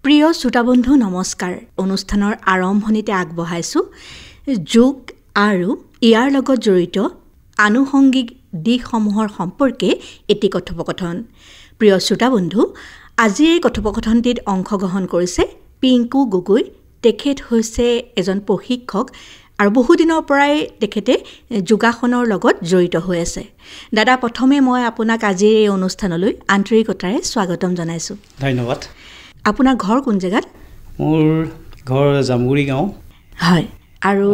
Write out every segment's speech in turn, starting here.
প্ৰিয় শ্ৰোতাবন্ধু নমস্কাৰ। অনুষ্ঠানৰ আৰম্ভণিতে আগবঢ়াইছোঁ যোগ আৰু ইয়াৰ লগত জড়িত আনুষংগিক দিশসমূহৰ সম্পৰ্কে এটি কথোপকথন। প্ৰিয় শ্ৰোতাবন্ধু, আজিৰ এই কথোপকথনটিত অংশগ্ৰহণ কৰিছে পিংকু গগৈ। তেখেত হৈছে এজন প্ৰশিক্ষক আৰু বহুদিনৰ পৰাই তেখেতে যোগাসনৰ লগত জড়িত হৈ আছে। দাদা, প্ৰথমে মই আপোনাক আজিৰ এই অনুষ্ঠানলৈ আন্তৰিকতাৰে স্বাগতম জনাইছোঁ। ধন্যবাদ। আপোনাৰ ঘৰ কোন জেগাত? মোৰ ঘৰ জামুগুৰি গাঁও। হয়, আৰু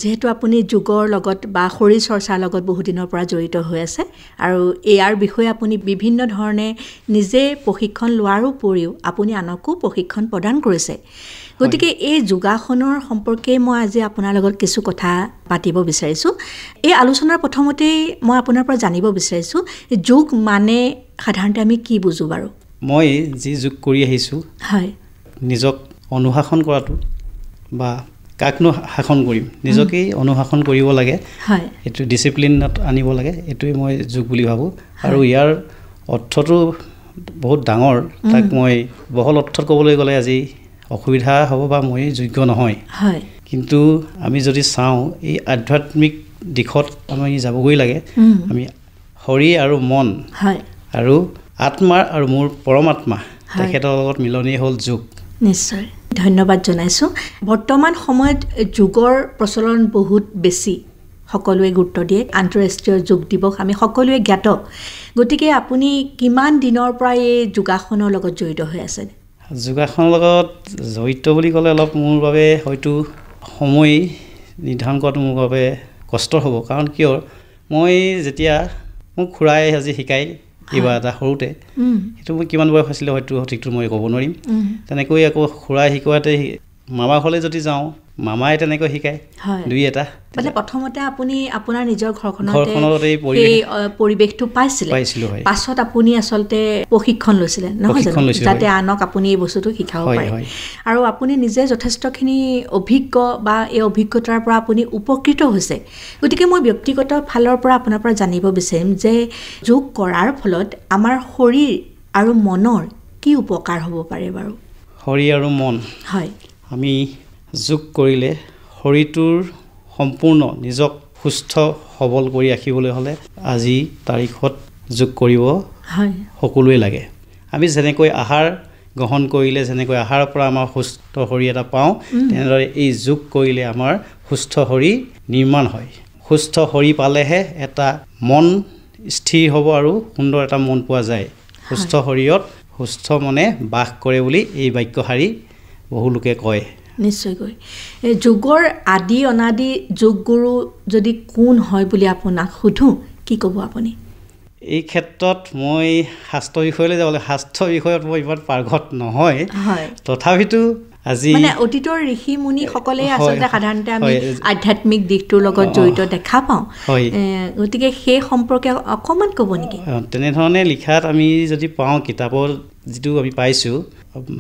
যিহেতু আপুনি যোগৰ লগত বা শৰীৰ চৰ্চাৰ লগত বহুদিনৰ পৰা জড়িত হৈ আছে আৰু ইয়াৰ বিষয়ে আপুনি বিভিন্ন ধৰণে নিজে প্ৰশিক্ষণ লোৱাৰ উপৰিও আপুনি আনকো প্ৰশিক্ষণ প্ৰদান কৰিছে। গতিকে এই যোগাসনৰ সম্পৰ্কে মই আজি আপোনাৰ লগত কিছু কথা পাতিব বিচাৰিছোঁ। এই আলোচনাৰ প্ৰথমতেই মই আপোনাৰ পৰা জানিব বিচাৰিছোঁ, যোগ মানে সাধাৰণতে আমি কি বুজোঁ বাৰু? মই যি যোগ কৰি আহিছোঁ, হয়, নিজক অনুশাসন কৰাটো বা কাকনো শাসন কৰিম, নিজকেই অনুশাসন কৰিব লাগে। হয়, এইটো ডিচিপ্লিনত আনিব লাগে, এইটোৱে মই যোগ বুলি ভাবোঁ। আৰু ইয়াৰ অৰ্থটো বহুত ডাঙৰ। তাক মই বহল অৰ্থত ক'বলৈ গ'লে আজি অসুবিধা হ'ব বা মই যোগ্য নহয়। হয়, কিন্তু আমি যদি চাওঁ এই আধ্যাত্মিক দিশত আমি যাবগৈ লাগে। আমি শৰীৰ আৰু মন আৰু আত্মা আৰু মোৰ পৰমাত্মা তেখেতৰ লগত মিলনেই হ'ল যোগ। নিশ্চয় ধন্যবাদ জনাইছোঁ। বৰ্তমান সময়ত যোগৰ প্ৰচলন বহুত বেছি, সকলোৱে গুৰুত্ব দিয়ে। আন্তঃৰাষ্ট্ৰীয় যোগ দিৱস আমি সকলোৱে জ্ঞাত। গতিকে আপুনি কিমান দিনৰ পৰা এই যোগাসনৰ লগত জড়িত হৈ আছে? যোগাসনৰ লগত জড়িত বুলি ক'লে অলপ মোৰ বাবে হয়তো সময় নিৰ্ধাৰণ কৰাটো মোৰ বাবে কষ্ট হ'ব। কাৰণ কিয়, মই যেতিয়া মোক খুৰাই আজি শিকাই কিবা এটা সৰুতে, সেইটো মই কিমান বয়স আছিলে হয়তো সঠিকটো মই ক'ব নোৱাৰিম। তেনেকৈ আকৌ খুৰাই শিকোৱাতে মামা ঘৰলৈ যদি যাওঁ, মামাই তেনেকৈ শিকায় দুই এটা। মানে প্ৰথমতে আপুনি আপোনাৰ নিজৰ ঘৰখনত এই পৰিৱেশটো পাইছিলোঁ। পাছত আপুনি আচলতে প্ৰশিক্ষণ লৈছিলে, নহয় জানো, যাতে আনক আপুনি এই বস্তুটো শিকাব পাৰে। আৰু আপুনি নিজে যথেষ্টখিনি অভিজ্ঞ বা এই অভিজ্ঞতাৰ পৰা আপুনি উপকৃত হৈছে। গতিকে মই ব্যক্তিগত ফালৰ পৰা আপোনাৰ পৰা জানিব বিচাৰিম যে যোগ কৰাৰ ফলত আমাৰ শৰীৰ আৰু মনৰ কি উপকাৰ হ'ব পাৰে বাৰু? শৰীৰ আৰু মন, হয়, আমি যোগ কৰিলে শৰীৰটোৰ সম্পূৰ্ণ নিজক সুস্থ সবল কৰি ৰাখিবলৈ হ'লে আজি তাৰিখত যোগ কৰিব সকলোৱে লাগে। আমি যেনেকৈ আহাৰ গ্ৰহণ কৰিলে, যেনেকৈ আহাৰৰ পৰা আমাৰ সুস্থ শৰীৰ এটা পাওঁ, তেনেদৰে এই যোগ কৰিলে আমাৰ সুস্থ শৰীৰ নিৰ্মাণ হয়। সুস্থ শৰীৰ পালেহে এটা মন স্থিৰ হ'ব আৰু সুন্দৰ এটা মন পোৱা যায়। সুস্থ শৰীৰত সুস্থ মনে বাস কৰে বুলি এই বাক্যশাৰী বহু লোকে কয়। নিশ্চয়কৈ। যোগৰ আদি অনাদি যোগগুৰু যদি কোন হয় বুলি আপোনাক সোধোঁ, কি ক'ব আপুনি? এই ক্ষেত্ৰত মই শাস্ত্ৰ বিষয়লৈ যাবলৈ, শাস্ত্ৰ বিষয়ত মই ইমান পাৰ্গত নহয়। তথাপিতো আজি মানে অতীতৰ ঋষি মুনিসকলে আচলতে সাধাৰণতে আমি আধ্যাত্মিক দিশটোৰ লগত জড়িত দেখা পাওঁ। গতিকে সেই সম্পৰ্কে অকণমান ক'ব নেকি? তেনেধৰণে লিখাত আমি যদি পাওঁ, কিতাপত যিটো আমি পাইছোঁ,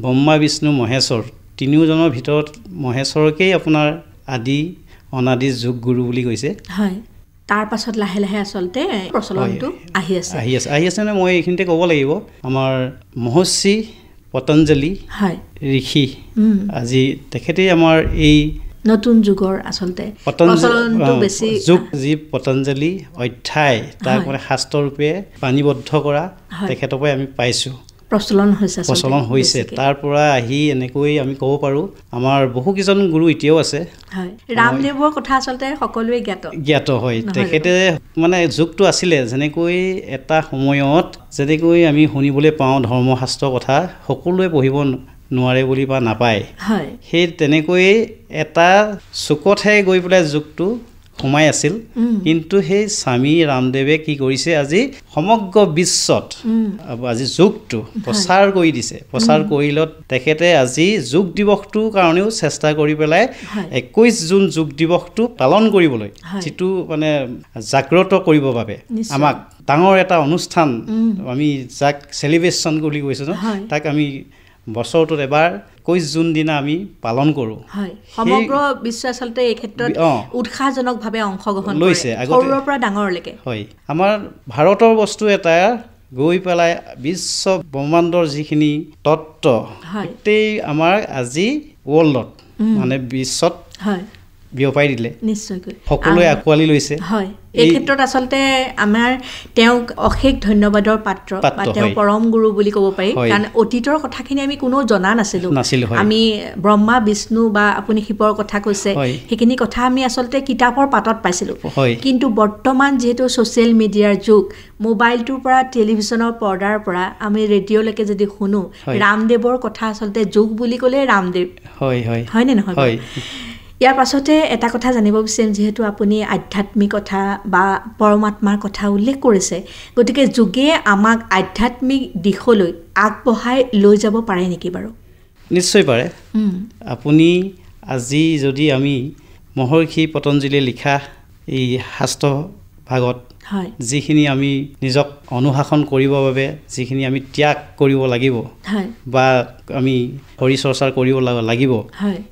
ব্ৰহ্মা বিষ্ণু মহেশ্বৰ তিনিওজনৰ ভিতৰত মহেশ্বৰকেই আপোনাৰ আদি অনাদি যোগ গুৰু বুলি কৈছে। হয়, তাৰ পাছত লাহে লাহে আচলতে প্ৰচলনটো আহি আছে মানে মই এইখিনিতে ক'ব লাগিব, আমাৰ মহৰ্ষি পতঞ্জলি ঋষি, আজি তেখেতেই আমাৰ এই নতুন যুগৰ আচলতে প্ৰচলনটো বেছি যোগ যি পতঞ্জলি অধ্যায়, তাক মানে শাস্ত্ৰৰূপে পাণীবদ্ধ কৰা তেখেতৰ পৰাই আমি পাইছোঁ। প্ৰচলন হৈছে। তাৰ পৰা আহি এনেকৈ আমি ক'ব পাৰোঁ আমাৰ বহুকেইজন গুৰু এতিয়াও আছে। ৰামদেৱৰ কথা আচলতে সকলোৱে জ্ঞাত হয়। তেখেতে মানে যোগটো আছিলে, যেনেকৈ এটা সময়ত যেনেকৈ আমি শুনিবলৈ পাওঁ ধৰ্মশাস্ত্ৰৰ কথা সকলোৱে পঢ়িব নোৱাৰে বুলি বা নাপায়, সেই তেনেকৈয়ে এটা চুকতহে গৈ পেলাই যোগটো সোমাই আছিল। কিন্তু সেই স্বামী ৰামদেৱে কি কৰিছে, আজি সমগ্ৰ বিশ্বত আজি যোগটো প্ৰচাৰ কৰি দিছে। প্ৰচাৰ কৰিলত তেখেতে আজি যোগ দিৱসটোৰ কাৰণেও চেষ্টা কৰি পেলাই 21 জুন যোগ দিৱসটো পালন কৰিবলৈ, যিটো মানে জাগ্ৰত কৰিবৰ বাবে আমাক ডাঙৰ এটা অনুষ্ঠান, আমি যাক চেলিব্ৰেশ্যন বুলি কৈছোঁ, তাক আমি বছৰটোত এবাৰ 21 জুন দিনা আমি পালন কৰোঁ। সমগ্ৰ বিশ্ব আচলতে এই ক্ষেত্ৰত উৎসাহজনকভাৱে অংশগ্ৰহণ লৈছে, সৰুৰ পৰা ডাঙৰলৈকে। হয়, আমাৰ ভাৰতৰ বস্তু এটা গৈ পেলাই বিশ্ব ব্ৰহ্মাণ্ডৰ যিখিনি তত্ত্ব গোটেই আমাৰ আজি ৱৰ্ল্ডত মানে বিশ্বত বিয়পাই দিলে নিশ্চয়কৈ সকলোৱে আঁকোৱালি লৈছে হয় এই ক্ষেত্ৰত আচলতে আমাৰ তেওঁক অশেষ ধন্যবাদৰ পাত্ৰ বা তেওঁ পৰম গুৰু বুলি ক'ব পাৰি কাৰণ অতীতৰ কথাখিনি আমি কোনো জনা নাছিলোঁ আমি ব্ৰহ্মা বিষ্ণু বা আপুনি শিৱৰ কথা কৈছে সেইখিনি কথা আমি আচলতে কিতাপৰ পাতত পাইছিলোঁ কিন্তু বৰ্তমান যিহেতু ছ'চিয়েল মিডিয়াৰ যুগ মোবাইলটোৰ পৰা টেলিভিছনৰ পৰ্দাৰ পৰা আমি ৰেডিঅ'লৈকে যদি শুনো ৰামদেৱৰ কথা আচলতে যুগ বুলি ক'লে ৰামদেৱ হয়নে নহয় ইয়াৰ পাছতে এটা কথা জানিব বিচাৰিম যিহেতু আপুনি আধ্যাত্মিকতা বা পৰমাত্মাৰ কথা উল্লেখ কৰিছে গতিকে যোগে আমাক আধ্যাত্মিক দিশলৈ আগবঢ়াই লৈ যাব পাৰে নেকি বাৰু নিশ্চয় পাৰে আপুনি আজি যদি আমি মহৰ্ষি পতঞ্জলীয়ে লিখা এই শাস্ত্ৰ ভাগত যিখিনি আমি নিজক অনুশাসন কৰিবৰ বাবে যিখিনি আমি ত্যাগ কৰিব লাগিব বা আমি শৰীৰ চৰ্চা কৰিব লাগিব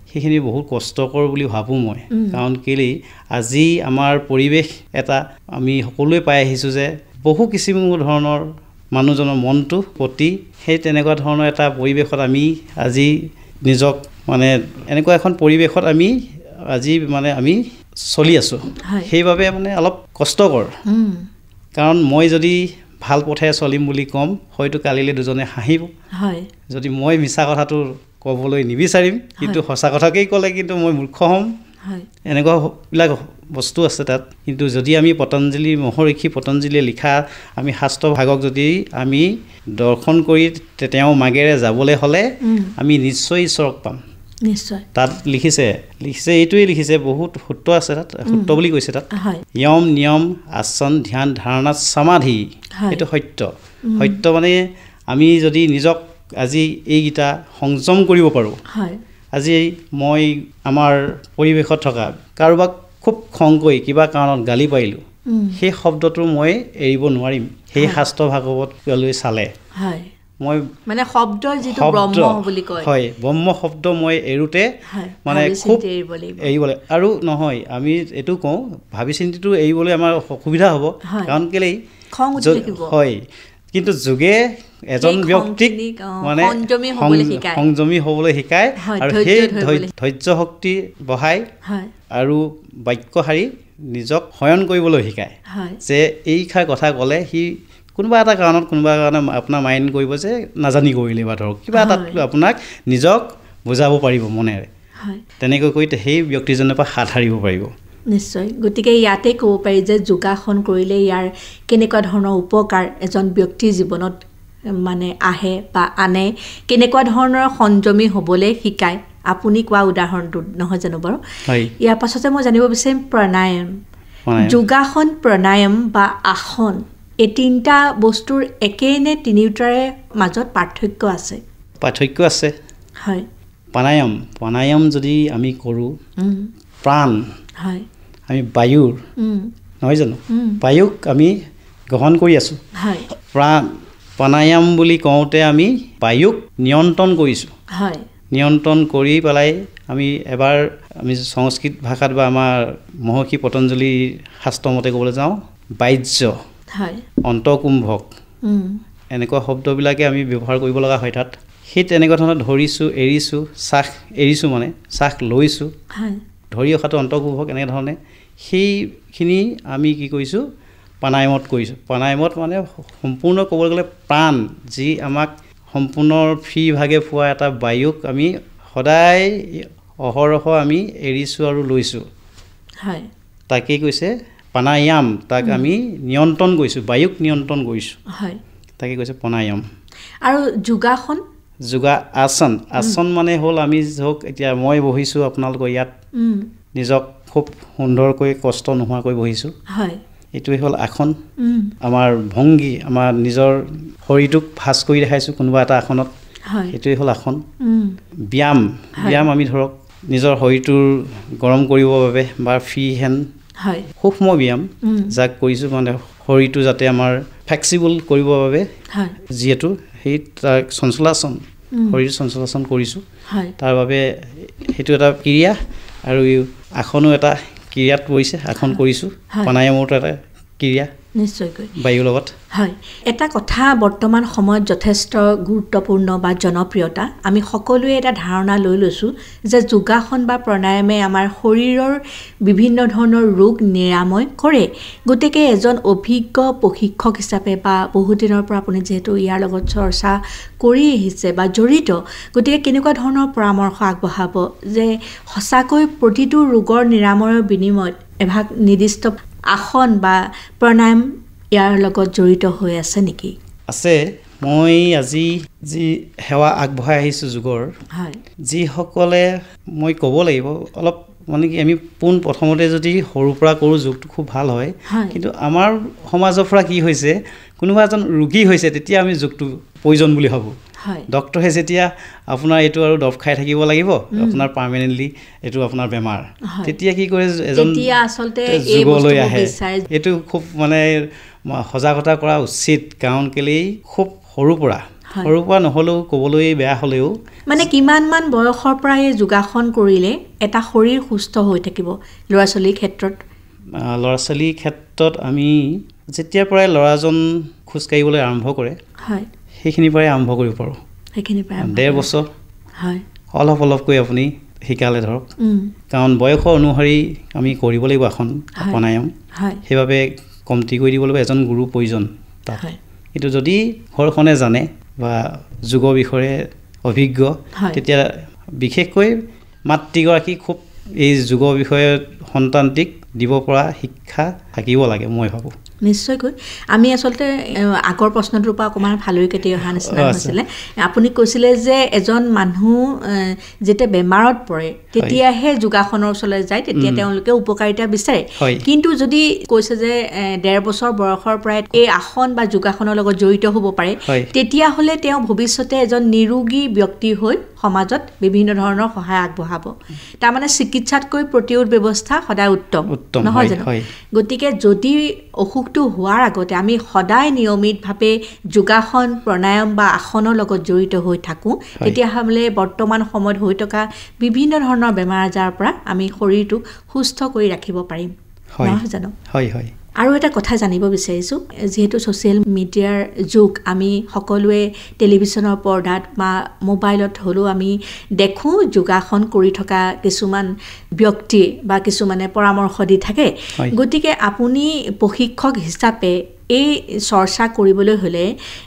সেইখিনি বহুত কষ্টকৰ বুলি ভাবোঁ মই কাৰণ কেলেই আজি আমাৰ পৰিৱেশ এটা আমি সকলোৱে পাই আহিছোঁ যে বহু কিছু ধৰণৰ মানুহজনৰ মনটো প্ৰতি সেই তেনেকুৱা ধৰণৰ এটা পৰিৱেশত আমি আজি নিজক মানে এনেকুৱা এখন পৰিৱেশত আমি আজি মানে আমি চলি আছোঁ সেইবাবে মানে অলপ কষ্টকৰ কাৰণ মই যদি ভাল পথে চলিম বুলি ক'ম হয়তো কালিলৈ দুজনে হাঁহিব যদি মই মিছা কথাটো ক'বলৈ নিবিচাৰিম কিন্তু সঁচা কথাকেই ক'লে কিন্তু মই মূৰ্খ হ'ম এনেকুৱাবিলাক বস্তু আছে তাত কিন্তু যদি আমি পতঞ্জলি মহৰ্ষি পতঞ্জলীয়ে লিখা আমি শাস্ত্ৰ ভাগক যদি আমি দৰ্শন কৰি তেওঁ মাগেৰে যাবলৈ হ'লে আমি নিশ্চয় ঈশ্বৰক পাম নিশ্চয় তাত লিখিছে এইটোৱে লিখিছে বহুত সূত্ৰ আছে তাত সূত্ৰ বুলি কৈছে তাত য়ম নিয়ম আসন ধ্যান ধাৰণা সমাধি এইটো সত্য মানে আমি যদি নিজক আজি এইকেইটা সংযম কৰিব পাৰোঁ আজি মই আমাৰ পৰিৱেশত থকা কাৰোবাক খুব খং কৰি কিবা কাৰণত গালি পাৰিলোঁ সেই শব্দটো মই এৰিব নোৱাৰিম সেই শাস্ত্ৰ ভাগৱতলৈ চালে মই মানে শব্দৰ যিটো ব্ৰহ্ম বুলি কয় হয় ব্ৰহ্ম শব্দ মই এৰোতে মানে খুব এৰিবলৈ আৰু নহয় আমি এইটো কওঁ ভাবি চিন্তিটো এৰিবলৈ আমাৰ অসুবিধা হ'ব কাৰণ কেলেই হয় কিন্তু যোগে এজন ব্যক্তিক মানে সংযমী হ'বলৈ শিকায় আৰু সেই ধৈৰ্য শক্তি বঢ়াই আৰু বাক্য শাৰী নিজক শয়ন কৰিবলৈ শিকায় যে এইষাৰ কথা ক'লে সি কোনোবা এটা কাৰণত আপোনাৰ মাইণ্ড কৰিব যে নাজানি কৰিলে বা ধৰক কিবা এটা আপোনাক নিজক বুজাব পাৰিব মনেৰে তেনেকৈ কৰি সেই ব্যক্তিজনৰ পৰা হাত সাৰিব পাৰিব নিশ্চয় গতিকে ইয়াতে ক'ব পাৰি যে যোগাসন কৰিলে ইয়াৰ কেনেকুৱা ধৰণৰ উপকাৰ এজন ব্যক্তিৰ জীৱনত মানে আহে বা আনে কেনেকুৱা ধৰণৰ সংযমী হ'বলৈ শিকায় আপুনি কোৱা উদাহৰণটো নহয় জানো বাৰু ইয়াৰ পাছতে মই জানিব বিচাৰিম প্ৰণায়াম যোগাসন প্ৰণায়াম বা আসন এই তিনিটা বস্তুৰ একেই নে তিনিওটাৰে মাজত পাৰ্থক্য আছে হয় প্ৰণায়াম যদি আমি কৰোঁ প্ৰাণ আমি বায়ুৰ নহয় জানো বায়ুক আমি গ্ৰহণ কৰি আছোঁ প্ৰণায়াম বুলি কওঁতে আমি বায়ুক নিয়ন্ত্ৰণ কৰিছোঁ নিয়ন্ত্ৰণ কৰি পেলাই আমি এবাৰ আমি সংস্কৃত ভাষাত বা আমাৰ মহৰ্ষি পতঞ্জলীৰ শাস্ত্ৰমতে ক'বলৈ যাওঁ বাহ্য অন্তকুম্ভক এনেকুৱা শব্দবিলাকে আমি ব্যৱহাৰ কৰিব লগা হয় তাত সেই তেনেকুৱা ধৰণৰ ধৰিছোঁ এৰিছোঁ শ্বাস এৰিছোঁ মানে শ্বাস লৈছোঁ ধৰি অহাটো অন্তকুম্ভক এনেধৰণে সেইখিনি আমি কি কৰিছোঁ প্ৰণায়ামত কৰিছোঁ প্ৰণায়ামত মানে সম্পূৰ্ণ ক'বলৈ গ'লে প্ৰাণ যি আমাক সম্পূৰ্ণ ফ্ৰীভাগে পোৱা এটা বায়ুক আমি সদায় অহৰহ আমি এৰিছোঁ আৰু লৈছোঁ তাকেই কৈছে প্ৰণায়াম তাক আমি নিয়ন্ত্ৰণ কৰিছোঁ বায়ুক নিয়ন্ত্ৰণ কৰিছোঁ তাকে কৈছে প্ৰণায়াম আৰু যোগাসন আসন মানে হ'ল আমি ধৰক এতিয়া মই বহিছোঁ আপোনালোকৰ ইয়াত নিজক খুব সুন্দৰকৈ কষ্ট নোহোৱাকৈ বহিছোঁ এইটোৱে হ'ল আসন আমাৰ ভংগী আমাৰ নিজৰ শৰীৰটোক ভাঁজ কৰি দেখাইছোঁ কোনোবা এটা আসনত সেইটোৱে হ'ল আসন ব্যায়াম আমি ধৰক নিজৰ শৰীৰটোৰ গৰম কৰিবৰ বাবে বা ফ্ৰী হেণ্ড সূক্ষ্ম ব্যায়াম যাক কৰিছোঁ মানে শৰীৰটো যাতে আমাৰ ফ্লেক্সিবল কৰিবৰ বাবে যিহেতু সেই তাৰ চঞ্চলাসন শৰীৰ চঞ্চলাসন কৰিছোঁ তাৰ বাবে সেইটো এটা ক্ৰিয়া আৰু আসনো এটা ক্ৰিয়াত পৰিছে আসন কৰিছোঁ প্ৰণায়ামতো এটা ক্ৰিয়া নিশ্চয়কৈ বায়ুৰ লগত হয় এটা কথা বৰ্তমান সময়ত যথেষ্ট গুৰুত্বপূৰ্ণ বা জনপ্ৰিয়তা আমি সকলোৱে এটা ধাৰণা লৈ লৈছোঁ যে যোগাসন বা প্ৰাণায়ামে আমাৰ শৰীৰৰ বিভিন্ন ধৰণৰ ৰোগ নিৰাময় কৰে গতিকে এজন অভিজ্ঞ প্ৰশিক্ষক হিচাপে বা বহুদিনৰ পৰা আপুনি যিহেতু ইয়াৰ লগত চৰ্চা কৰি আহিছে বা জড়িত গতিকে কেনেকুৱা ধৰণৰ পৰামৰ্শ আগবঢ়াব যে সঁচাকৈ প্ৰতিটো ৰোগৰ নিৰাময়ৰ বিনিময়ত এভাগ নিৰ্দিষ্ট আসন বা প্ৰাণায়াম ইয়াৰ লগত জড়িত হৈ আছে নেকি আছে মই আজি যি সেৱা আগবঢ়াই আহিছোঁ যোগৰ হয় যিসকলে মই ক'ব লাগিব অলপ মানে কি আমি পোন প্ৰথমতে যদি সৰুৰ পৰা কৰোঁ যোগটো খুব ভাল হয় কিন্তু আমাৰ সমাজৰ পৰা কি হৈছে কোনোবা এজন ৰোগী হৈছে তেতিয়া আমি যোগটো প্ৰয়োজন বুলি ভাবোঁ ডক্টৰে যেতিয়া আপোনাৰ এইটো আৰু দৰৱ খাই থাকিব লাগিব আপোনাৰ পাৰ্মানেণ্টলি এইটো আপোনাৰ বেমাৰ তেতিয়া কি কৰে এজন যোগলৈ আহে এইটো খুব মানে সজাগতা কৰা উচিত কাৰণ কেলেই খুব সৰুৰ পৰা নহ'লেও ক'বলৈ বেয়া হ'লেও মানে কিমানমান বয়সৰ পৰা এই যোগাসন কৰিলে এটা শৰীৰ সুস্থ হৈ থাকিব ল'ৰা ছোৱালীৰ ক্ষেত্ৰত আমি যেতিয়াৰ পৰাই ল'ৰাজন খোজকাঢ়িবলৈ আৰম্ভ কৰে সেইখিনিৰ পৰাই আৰম্ভ কৰিব পাৰোঁ 1.5 বছৰ অলপকৈ আপুনি শিকালে ধৰক কাৰণ বয়সৰ অনুসৰি আমি কৰিব লাগিব আসন প্ৰাণায়াম সেইবাবে কমটি কৰি দিব লাগিব এজন গুৰু প্ৰয়োজন তাত কিন্তু যদি ঘৰখনে জানে বা যোগৰ বিষয়ে অভিজ্ঞ তেতিয়া বিশেষকৈ মাতৃগৰাকী খুব এই যোগৰ বিষয়ে সন্তানটিক দিব পৰা শিক্ষা থাকিব লাগে মই ভাবোঁ নিশ্চয়কৈ আমি আচলতে আগৰ প্ৰশ্নটোৰ পৰা অকণমান ফালৰি কাটি অহা নিচিনা হৈছিলে আপুনি কৈছিলে যে এজন মানুহ যেতিয়া বেমাৰত পৰে তেতিয়াহে যোগাসনৰ ওচৰলৈ যায় তেতিয়া তেওঁলোকে উপকাৰিতা বিচাৰে কিন্তু যদি কৈছে যে 1.5 বছৰ বয়সৰ পৰাই এই আসন বা যোগাসনৰ লগত জড়িত হ'ব পাৰে তেতিয়াহ'লে তেওঁ ভৱিষ্যতে এজন নিৰোগী ব্যক্তি হৈ সমাজত বিভিন্ন ধৰণৰ সহায় আগবঢ়াব তাৰমানে চিকিৎসাতকৈ প্ৰতিৰোধ ব্যৱস্থা সদায় উত্তম নহয় জানো গতিকে যদি অসুখটো হোৱাৰ আগতে আমি সদায় নিয়মিতভাৱে যোগাসন প্ৰাণায়াম বা আসনৰ লগত জড়িত হৈ থাকোঁ তেতিয়াহ'লে বৰ্তমান সময়ত হৈ থকা বিভিন্ন ধৰণৰ বেমাৰ আজাৰৰ পৰা আমি শৰীৰটোক সুস্থ কৰি ৰাখিব পাৰিম নহয় জানো আৰু এটা কথা জানিব বিচাৰিছোঁ যিহেতু ছ'চিয়েল মিডিয়াৰ যুগ আমি সকলোৱে টেলিভিশ্যনৰ পৰ্দাত বা মোবাইলত হ'লেও আমি দেখোঁ যোগাসন কৰি থকা কিছুমান ব্যক্তি বা কিছুমানে পৰামৰ্শ দি থাকে গতিকে আপুনি প্ৰশিক্ষক হিচাপে এই চৰ্চা কৰিবলৈ হ'লে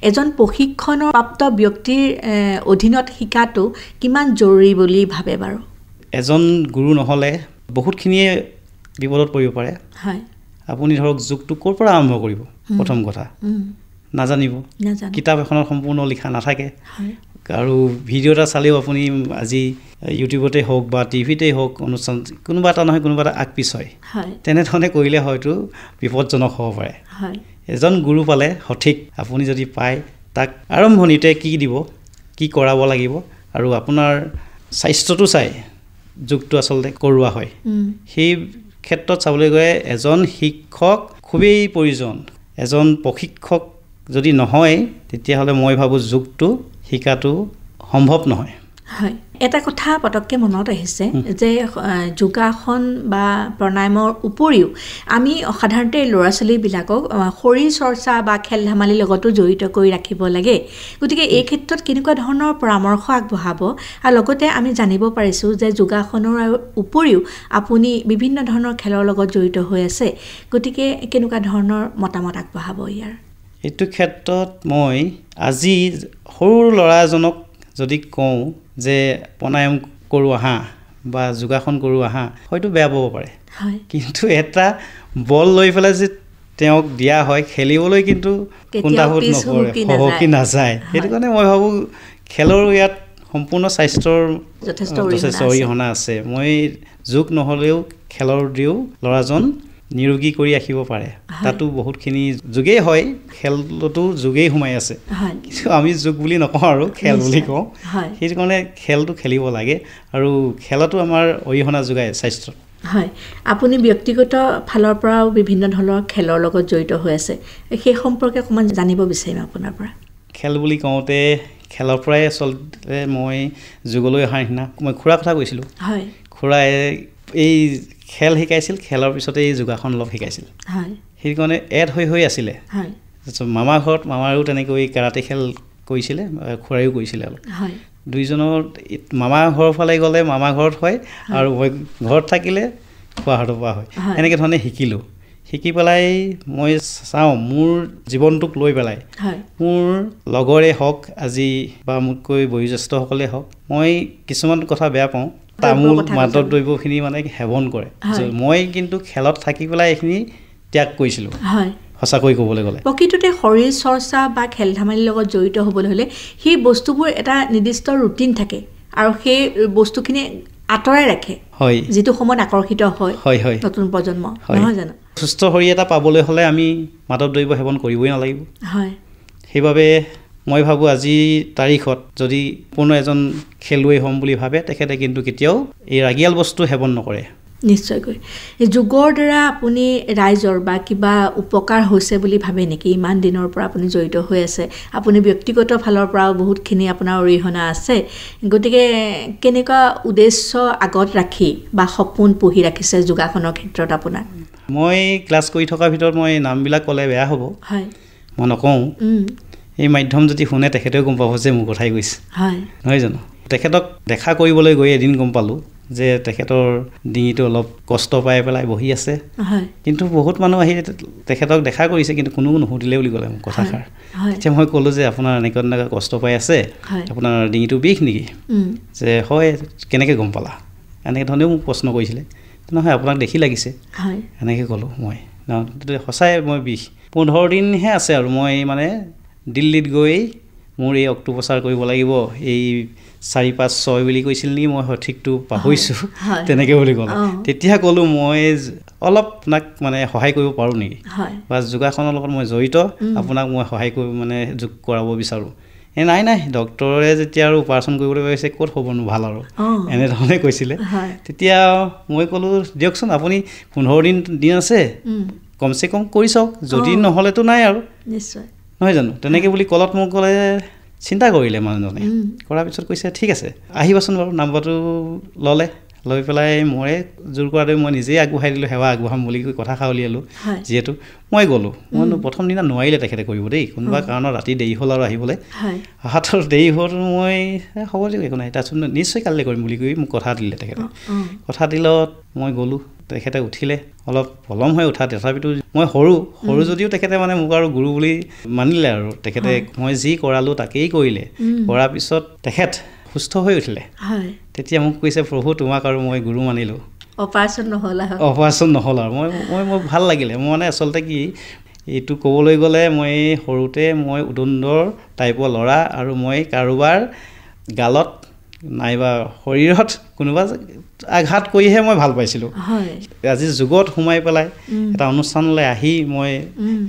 এজন প্ৰশিক্ষণপ্ৰাপ্ত ব্যক্তিৰ অধীনত শিকাটো কিমান জৰুৰী বুলি ভাবে বাৰু এজন গুৰু নহ'লে বহুতখিনিয়ে বিপদত পৰিব পাৰে আপুনি ধৰক যোগটো ক'ৰ পৰা আৰম্ভ কৰিব প্ৰথম কথা নাজানিব কিতাপ এখনত সম্পূৰ্ণ লিখা নাথাকে আৰু ভিডিঅ' এটা চালেও আপুনি আজি ইউটিউবতে হওক বা টিভিতেই হওক অনুষ্ঠান কোনোবা এটা নহয় কোনোবা এটা আগপিছ হয় তেনেধৰণে কৰিলে হয়তো বিপদজনক হ'ব পাৰে এজন গুৰু পালে সঠিক আপুনি যদি পায় তাক আৰম্ভণিতে কি দিব কি কৰাব লাগিব আৰু আপোনাৰ স্বাস্থ্যটো চাই যোগটো আচলতে কৰোৱা হয় সেই ক্ষেত্ৰত চাবলৈ গ'লে এজন শিক্ষক খুবেই প্ৰয়োজন এজন প্ৰশিক্ষক যদি নহয় তেতিয়াহ'লে মই ভাবোঁ যোগটো শিকাটো সম্ভৱ নহয় এটা কথা পটককৈ মনত আহিছে যে যোগাসন বা প্ৰাণায়ামৰ উপৰিও আমি সাধাৰণতে ল'ৰা ছোৱালীবিলাকক শৰীৰ চৰ্চা বা খেল ধেমালিৰ লগতো জড়িত কৰি ৰাখিব লাগে গতিকে এই ক্ষেত্ৰত কেনেকুৱা ধৰণৰ পৰামৰ্শ আগবঢ়াব আৰু লগতে আমি জানিব পাৰিছোঁ যে যোগাসনৰ উপৰিও আপুনি বিভিন্ন ধৰণৰ খেলৰ লগত জড়িত হৈ আছে গতিকে কেনেকুৱা ধৰণৰ মতামত আগবঢ়াব ইয়াৰ এইটো ক্ষেত্ৰত মই আজি সৰু ল'ৰা এজনক যদি কওঁ যে প্ৰাণায়াম কৰোঁ আহা বা যোগাসন কৰোঁ আহা হয়তো বেয়া পাব পাৰে কিন্তু এটা বল লৈ পেলাই যে তেওঁক দিয়া হয় খেলিবলৈ কিন্তু কুণ্ঠাবোধ নকৰে সহকি নাযায় সেইটো কাৰণে মই ভাবোঁ খেলৰ ইয়াত সম্পূৰ্ণ স্বাস্থ্যৰ যথেষ্ট অৰিহণা আছে মই যোগ নহ'লেও খেলৰ দিও ল'ৰাজন নিৰোগী কৰি ৰাখিব পাৰে তাতো বহুতখিনি যোগেই হয় খেলতো যোগেই সোমাই আছে কিন্তু আমি যোগ বুলি নকওঁ আৰু খেল বুলি কওঁ সেইটো কাৰণে খেলটো খেলিব লাগে আৰু খেলতো আমাৰ অৰিহণা যোগায় স্বাস্থ্যত হয় আপুনি ব্যক্তিগত ফালৰ পৰাও বিভিন্ন ধৰণৰ খেলৰ লগত জড়িত হৈ আছে সেই সম্পৰ্কে অকণমান জানিব বিচাৰিম আপোনাৰ পৰা খেল বুলি কওঁতে খেলৰ পৰাই আচলতে মই যোগলৈ অহাৰ নিচিনা মই খুৰাৰ কথা কৈছিলোঁ খুৰাই এই খেল শিকাইছিল খেলৰ পিছতে এই যোগাসন অলপ শিকাইছিল সেইকাৰণে এড হৈ আছিলে মামাৰ ঘৰত মামাৰো তেনেকৈ কাৰাটে খেল কৰিছিলে খুৰায়ো কৰিছিলে অলপ দুইজনৰ মামাৰ ঘৰৰ ফালে গ'লে মামাৰ ঘৰত হয় আৰু মই ঘৰত থাকিলে খুৰাহঁতৰ পৰা হয় এনেকৈ ধৰণে শিকিলোঁ শিকি পেলাই মই চাওঁ মোৰ জীৱনটোক লৈ পেলাই মোৰ লগৰে হওক আজি বা মোতকৈ বয়োজ্যেষ্ঠসকলে হওক মই কিছুমান কথা বেয়া পাওঁ তামোল মাদক দ্ৰব্যখিনি মানে সেৱন কৰে মই কিন্তু খেলত থাকি পেলাই এইখিনি ত্যাগ কৰিছিলোঁ সঁচাকৈ ক'বলৈ গ'লে প্ৰকৃততে শৰীৰ চৰ্চা বা খেল ধেমালিৰ লগত জড়িত হ'বলৈ হ'লে সেই বস্তুবোৰ এটা নিৰ্দিষ্ট ৰুটিন থাকে আৰু সেই বস্তুখিনি আঁতৰাই ৰাখে যিটো সময়ত আকৰ্ষিত হয় নতুন প্ৰজন্ম নহয় জানো সুস্থ শৰীৰ এটা পাবলৈ হ'লে আমি মাদক দ্ৰব্য সেৱন কৰিবই নালাগিব সেইবাবে মই ভাবোঁ আজি তাৰিখত যদি কোনো এজন খেলুৱৈ হ'ম বুলি ভাবে তেখেতে কিন্তু কেতিয়াও এই ৰাগিয়াল বস্তু সেৱন নকৰে নিশ্চয়কৈ যোগৰ দ্বাৰা আপুনি ৰাইজৰ বা কিবা উপকাৰ হৈছে বুলি ভাবে নেকি ইমান দিনৰ পৰা আপুনি জড়িত হৈ আছে আপুনি ব্যক্তিগত ফালৰ পৰাও বহুতখিনি আপোনাৰ অৰিহণা আছে গতিকে কেনেকুৱা উদ্দেশ্য আগত ৰাখি বা সপোন পুহি ৰাখিছে যোগাসনৰ ক্ষেত্ৰত আপোনাৰ মই ক্লাছ কৰি থকাৰ ভিতৰত মই নামবিলাক ক'লে বেয়া হ'ব মই নকওঁ এই মাধ্যম যদি শুনে তেখেতেও গম পাব যে মোৰ কথাই কৈছে নহয় জানো তেখেতক দেখা কৰিবলৈ গৈ এদিন গম পালোঁ যে তেখেতৰ ডিঙিটো অলপ কষ্ট পাই পেলাই বহি আছে কিন্তু বহুত মানুহ আহি তেখেতক দেখা কৰিছে কিন্তু কোনো নুসুধিলে বুলি ক'লে মোক কথাষাৰ তেতিয়া মই ক'লোঁ যে আপোনাৰ এনেকুৱা এনেকুৱা কষ্ট পাই আছে আপোনাৰ ডিঙিটো বিষ নেকি যে হয় কেনেকৈ গম পালা এনেকৈ ধৰণেও মোক প্ৰশ্ন কৰিছিলে নহয় আপোনাক দেখি লাগিছে এনেকৈ ক'লোঁ মই সঁচাই মই বিষ 15 দিনহে আছে আৰু মই মানে দিল্লীত গৈ মোৰ এই অক্টোপ্ৰচাৰ কৰিব লাগিব এই 4-5-6 বুলি কৈছিল নেকি মই সঠিকটো পাহৰিছোঁ তেনেকৈ বুলি ক'লোঁ তেতিয়া ক'লোঁ মই অলপ আপোনাক মানে সহায় কৰিব পাৰোঁ নেকি বা যোগাসনৰ লগত মই জড়িত আপোনাক মই সহায় কৰিব মানে যোগ কৰাব বিচাৰোঁ নাই ডক্টৰে যেতিয়া আৰু অপাৰেশ্যন কৰিবলৈ কৈছে ক'ত হ'বনো ভাল আৰু এনেধৰণে কৈছিলে তেতিয়া মই ক'লোঁ দিয়কচোন আপুনি 15 দিন আছে কমচে কম কৰি চাওক যদি নহ'লেতো নাই আৰু নিশ্চয় নহয় জানো তেনেকৈ বুলি কলত মোক ক'লে চিন্তা কৰিলে মানুহজনে কৰাৰ পিছত কৈছে ঠিক আছে আহিবাচোন বাৰু নাম্বাৰটো ল'লে লৈ পেলাই মই জোৰ কৰাতে মই নিজেই আগবঢ়াই দিলোঁ সেৱা আগবঢ়াম বুলি কৈ কথাষাৰ উলিয়ালোঁ যিহেতু মই গ'লোঁ মই প্ৰথম দিনা নোৱাৰিলে তেখেতে কৰিব দেই কোনোবা কাৰণত ৰাতি দেৰি হ'ল আৰু আহিবলৈ হাতৰ দেৰি হ'ল মই হ'ব দিয়ক একো নাই তাৰপিছত নিশ্চয় কালিলৈ কৰিম বুলি কৈ মোক কথা দিলে তেখেতে কথা দিলত মই গ'লোঁ তেখেতে উঠিলে অলপ পলম হৈ উঠা তথাপিতো মই সৰু যদিও তেখেতে মানে মোক আৰু গুৰু বুলি মানিলে আৰু তেখেতে মই যি কৰালোঁ তাকেই কৰিলে কৰাৰ পিছত তেখেত সুস্থ হৈ উঠিলে তেতিয়া মোক কৈছে প্ৰভু তোমাক আৰু মই গুৰু মানিলোঁ অপাৰেশ্যন নহ'ল আৰু মই ভাল লাগিলে মই মানে আচলতে কি এইটো ক'বলৈ গ'লে মই সৰুতে মই উদণ্ডৰ টাইপৰ ল'ৰা আৰু মই কাৰোবাৰ গালত নাইবা শৰীৰত কোনোবা আঘাত কৰিহে মই ভাল পাইছিলোঁ আজি যুগত সোমাই পেলাই এটা অনুষ্ঠানলৈ আহি মই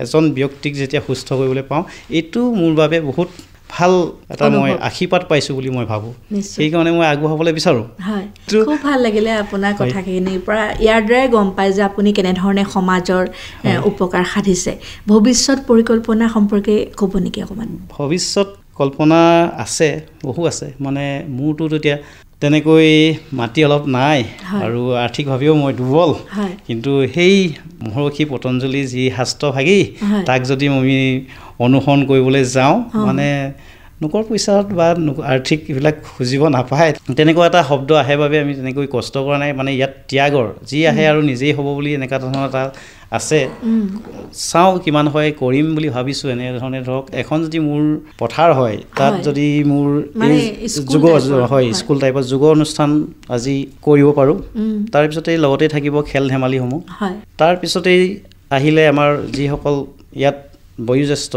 এজন ব্যক্তিক যেতিয়া সুস্থ কৰিবলৈ পাওঁ এইটো মোৰ বাবে বহুত ভাল এটা মই আশীৰ্বাদ পাইছোঁ বুলি মই ভাবোঁ সেইকাৰণে মই আগবঢ়াবলৈ বিচাৰোঁ খুব ভাল লাগিলে আপোনাৰ কথাখিনিৰ পৰা ইয়াৰ দ্বাৰাই গম পায় যে আপুনি কেনেধৰণে সমাজৰ উপকাৰ সাধিছে ভৱিষ্যত পৰিকল্পনা সম্পৰ্কে ক'ব নেকি অকণমান ভৱিষ্যত কল্পনা আছে বহু আছে মানে মোৰতো এতিয়া তেনেকৈ মাটি অলপ নাই আৰু আৰ্থিকভাৱেও মই দুৰ্বল কিন্তু সেই মহৰ্ষি পতঞ্জলি যি শাস্ত্ৰভাগী তাক যদি আমি অনুসৰণ কৰিবলৈ যাওঁ মানে নোকৰ পইচাত বা আৰ্থিক এইবিলাক খুজিব নাপায় তেনেকুৱা এটা শব্দ আহে বাবে আমি তেনেকৈ কষ্ট কৰা নাই মানে ইয়াত ত্যাগৰ যি আহে আৰু নিজেই হ'ব বুলি এনেকুৱা ধৰণৰ এটা আছে চাওঁ কিমান হয় কৰিম বুলি ভাবিছোঁ এনেধৰণে ধৰক এখন যদি মোৰ পথাৰ হয় তাত যদি মোৰ যোগ হয় স্কুল টাইপত যোগ অনুষ্ঠান আজি কৰিব পাৰোঁ তাৰপিছতেই লগতে থাকিব খেল ধেমালিসমূহ তাৰপিছতেই আহিলে আমাৰ যিসকল ইয়াত বয়োজ্যেষ্ঠ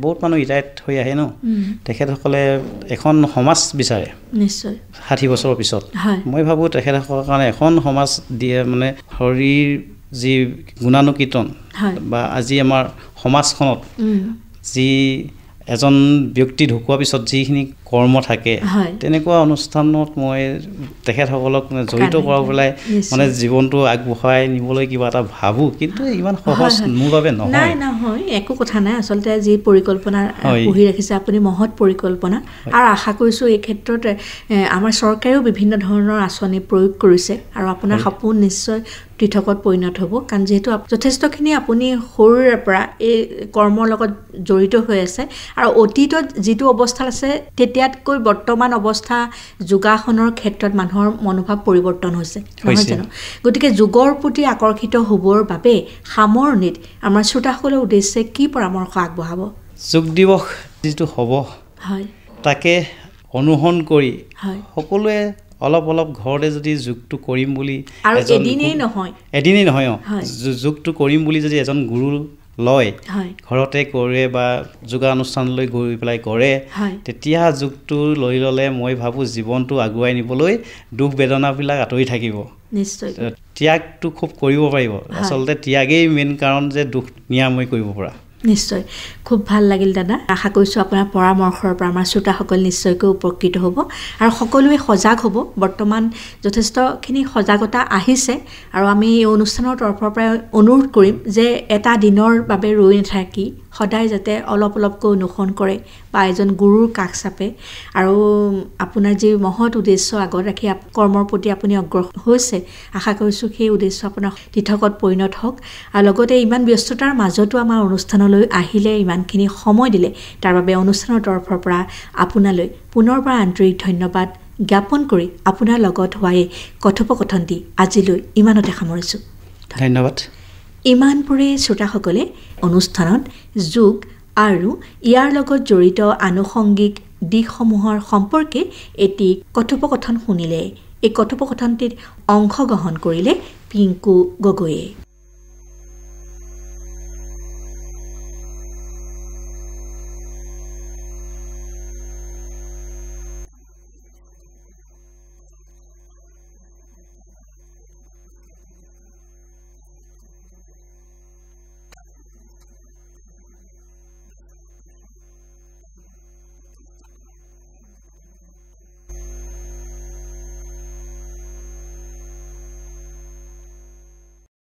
বহুত মানুহ ৰিটায়াৰ্ড হৈ আহে ন তেখেতসকলে এখন সমাজ বিচাৰে নিশ্চয় 60 বছৰৰ পিছত মই ভাবোঁ তেখেতসকলৰ কাৰণে এখন সমাজ দিয়ে মানে শৰীৰ যি গুণানুকীৰ্তন বা আজি আমাৰ সমাজখনত যি এজন ব্যক্তি ঢুকোৱাৰ পিছত যিখিনি কৰ্ম থাকে তেনেকুৱা অনুষ্ঠানত মই তেখেতসকলক জড়িত কৰাব পেলাই মানে জীৱনটো আগবঢ়াই নিবলৈ কিবা এটা ভাবোঁ কিন্তু ইমান সহজ মোৰ বাবে নহয় একো কথা নাই আচলতে যি পৰিকল্পনা পুহি ৰাখিছে আপুনি মহৎ পৰিকল্পনা আৰু আশা কৰিছোঁ এই ক্ষেত্ৰত আমাৰ চৰকাৰেও বিভিন্ন ধৰণৰ আঁচনি প্ৰয়োগ কৰিছে আৰু আপোনাৰ সপোন নিশ্চয় তীৰ্থকত পৰিণত হ'ব কাৰণ যিহেতু যথেষ্টখিনি আপুনি সৰুৰে পৰা এই কৰ্মৰ লগত জড়িত হৈ আছে আৰু অতীতত যিটো অৱস্থাত আছে তেতিয়াতকৈ বৰ্তমান অৱস্থা যোগাসনৰ ক্ষেত্ৰত মানুহৰ মনোভাৱ পৰিৱৰ্তন হৈছে নহয় জানো গতিকে যোগৰ প্ৰতি আকৰ্ষিত হ'বৰ বাবে সামৰণিত আমাৰ শ্ৰোতাসকলৰ উদ্দেশ্যে কি পৰামৰ্শ আগবঢ়াব যোগ দিৱস যিটো হ'ব হয় তাকে অনুসৰণ কৰি সকলোৱে অলপ অলপ ঘৰতে যদি যোগটো কৰিম বুলি এদিনেই নহয় যোগটো কৰিম বুলি যদি এজন গুৰু লয় ঘৰতে কৰে বা যোগানুষ্ঠানলৈ গৈ পেলাই কৰে তেতিয়া যোগটো লৈ ল'লে মই ভাবোঁ জীৱনটো আগুৱাই নিবলৈ দুখ বেদনাবিলাক আঁতৰি থাকিব নিশ্চয় ত্যাগটো খুব কৰিব পাৰিব আচলতে ত্যাগেই মেইন কাৰণ যে দুখ নিৰাময় কৰিব পৰা নিশ্চয় খুব ভাল লাগিল দাদা আশা কৰিছোঁ আপোনাৰ পৰামৰ্শৰ পৰা আমাৰ শ্ৰোতাসকল নিশ্চয়কৈ উপকৃত হ'ব আৰু সকলোৱে সজাগ হ'ব বৰ্তমান যথেষ্টখিনি সজাগতা আহিছে আৰু আমি এই অনুষ্ঠানৰ তৰফৰ পৰা অনুৰোধ কৰিম যে এটা দিনৰ বাবে ৰৈ নাথাকি সদায় যাতে অলপ অলপকৈ অনুসৰণ কৰে বা এজন গুৰুৰ কাষ চাপে আৰু আপোনাৰ যি মহৎ উদ্দেশ্য আগত ৰাখি কৰ্মৰ প্ৰতি আপুনি অগ্ৰসৰ হৈছে আশা কৰিছোঁ সেই উদ্দেশ্য আপোনাৰ তীৰ্থকত পৰিণত হওক আৰু লগতে ইমান ব্যস্ততাৰ মাজতো আমাৰ অনুষ্ঠানলৈ আহিলে ইমানখিনি সময় দিলে তাৰ বাবে অনুষ্ঠানৰ তৰফৰ পৰা আপোনালৈ পুনৰ পৰা আন্তৰিক ধন্যবাদ জ্ঞাপন কৰি আপোনাৰ লগত হোৱা এই কথোপকথনটি আজিলৈ ইমানতে সামৰিছোঁ ধন্যবাদ ইমানপুৰে শ্ৰোতাসকলে অনুষ্ঠানত যোগ আৰু ইয়াৰ লগত জড়িত আনুষংগিক দিশসমূহৰ সম্পৰ্কে এটি কথোপকথন শুনিলে এই কথোপকথনটিত অংশগ্ৰহণ কৰিলে পিংকু গগৈয়ে